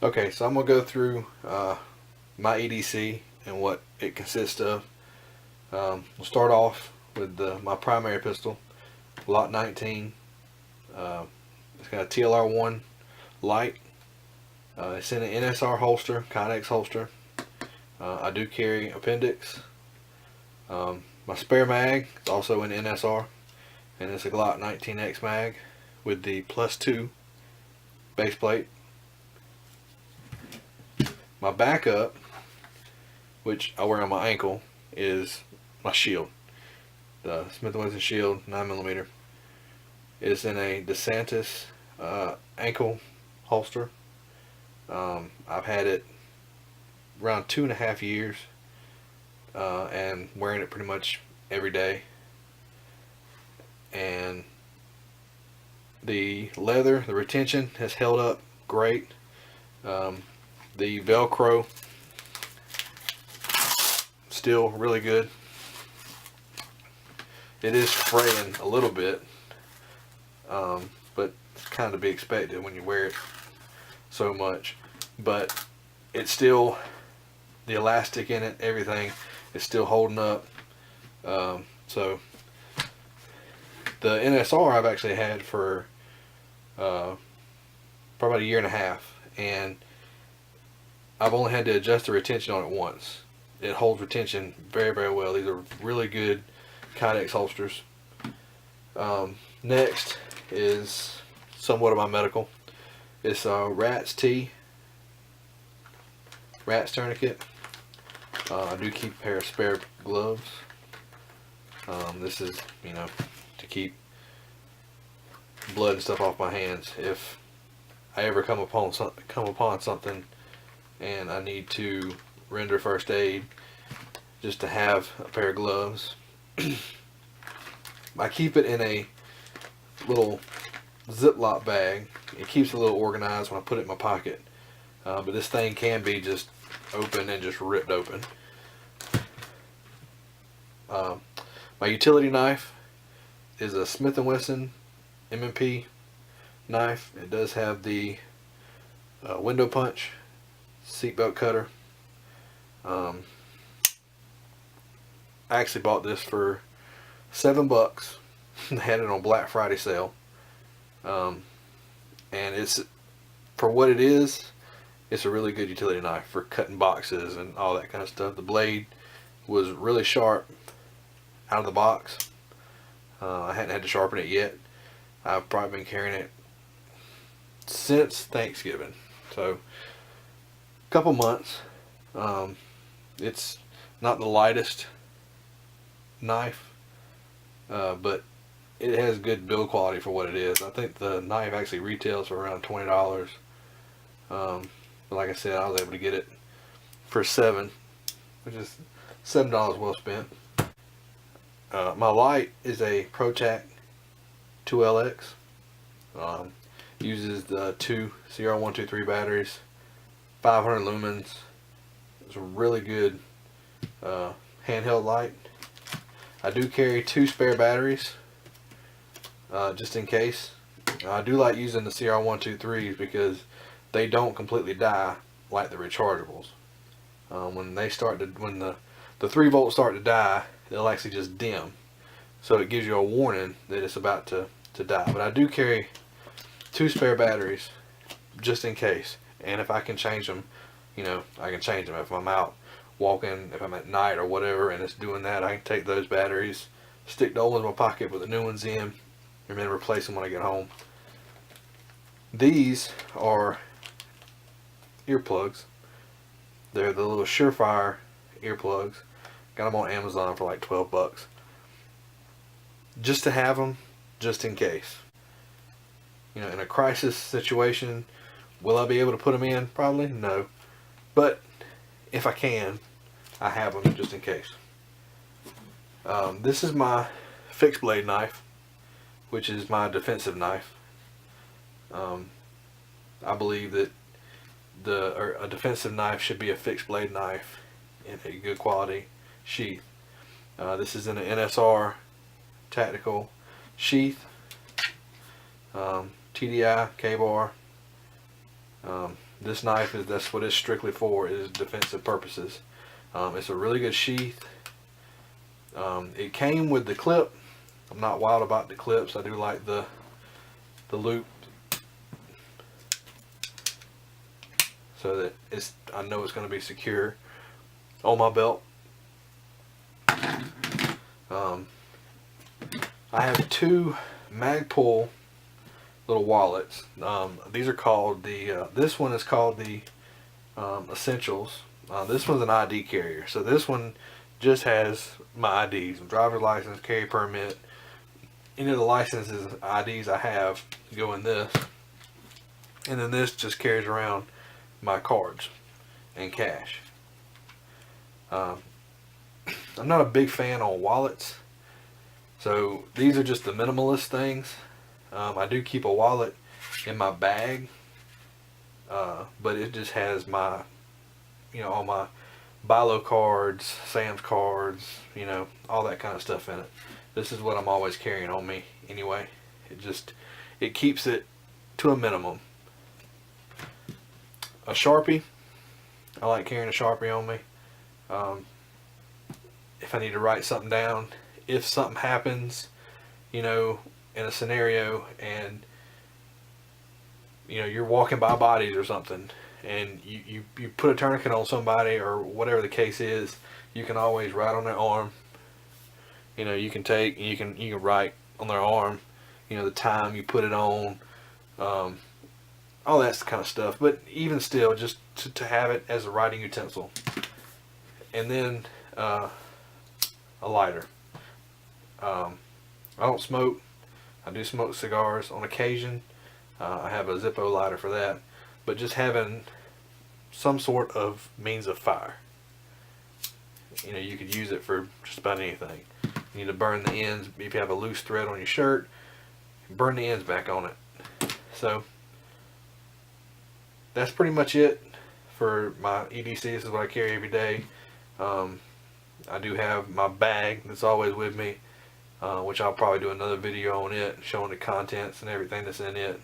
Okay, so I'm gonna go through my EDC and what it consists of. We'll start off with my primary pistol, Lot 19. It's got a TLR1 light. It's in an NSR holster, Kydex holster. I do carry appendix. My spare mag is also in NSR, and it's a Glock 19X mag with the +2 base plate. My backup, which I wear on my ankle, is my shield. The Smith & Wesson Shield 9mm. It's in a DeSantis ankle holster. I've had it around 2.5 years, and wearing it pretty much every day. And the leather, the retention has held up great. The Velcro still really good. It is fraying a little bit, but it's kind of to be expected when you wear it so much. But it's still, the elastic in it, everything is still holding up. So the NSR I've actually had for probably about 1.5 years, and I've only had to adjust the retention on it once. It holds retention very, very well. These are really good Kydex holsters. Next is somewhat of my medical. It's a Rat's tourniquet. I do keep a pair of spare gloves. This is, to keep blood and stuff off my hands if I ever come upon something and I need to render first aid, just to have a pair of gloves. I keep it in a little Ziploc bag. It keeps it a little organized when I put it in my pocket. But this thing can be just open and just ripped open. My utility knife is a Smith & Wesson M&P knife. It does have the window punch, seatbelt cutter. I actually bought this for $7. They had it on Black Friday sale. And it's, for what it is, it's a really good utility knife for cutting boxes and all that kind of stuff. The blade was really sharp out of the box. I hadn't had to sharpen it yet. I've probably been carrying it since Thanksgiving, so a couple months. It's not the lightest knife, but it has good build quality for what it is. I think the knife actually retails for around $20. But like I said, I was able to get it for $7, which is $7 well spent. My light is a ProTac 2LX. Uses the two CR123 batteries, 500 lumens. It's a really good handheld light. I do carry 2 spare batteries, just in case. I do like using the CR123s because they don't completely die like the rechargeables. When the 3 volts start to die, they'll actually just dim. So it gives you a warning that it's about to die. But I do carry 2 spare batteries just in case. And if I can change them, I can change them. If I'm out walking, if I'm at night or whatever, and it's doing that, I can take those batteries, stick the old ones in my pocket, put the new ones in, and then replace them when I get home. These are earplugs. They're the little Surefire earplugs. Got them on Amazon for like $12. Just to have them, just in case. In a crisis situation, will I be able to put them in? Probably no. But if I can, I have them just in case. This is my fixed blade knife, which is my defensive knife. I believe that a defensive knife should be a fixed blade knife in a good quality sheath. This is in an NSR tactical sheath. TDI K-bar. This knife that's what it's strictly for, is defensive purposes. It's a really good sheath. It came with the clip. I'm not wild about the clips. I do like the loop, so that I know it's going to be secure on my belt. I have two Magpul little wallets. These are called this one is called the Essentials. This one's an ID carrier. So this one just has my IDs, driver's license, carry permit. Any of the licenses, IDs I have go in this. And then this just carries around my cards and cash. I'm not a big fan on wallets. So these are just the minimalist things. I do keep a wallet in my bag, but it just has my, all my BI-LO cards, Sam's cards, all that kind of stuff in it. This is what I'm always carrying on me anyway. It keeps it to a minimum. A Sharpie. I like carrying a Sharpie on me. If I need to write something down, if something happens, in a scenario, and you're walking by bodies or something, and you put a tourniquet on somebody or whatever the case is, you can always write on their arm. You can write on their arm, the time you put it on, all that kind of stuff. But even still, just to have it as a writing utensil. And then a lighter. I don't smoke. I do smoke cigars on occasion. I have a Zippo lighter for that. But just having some sort of means of fire. You could use it for just about anything. You need to burn the ends. If you have a loose thread on your shirt, burn the ends back on it. So that's pretty much it for my EDC. This is what I carry every day. I do have my bag that's always with me, which I'll probably do another video on it, showing the contents and everything that's in it.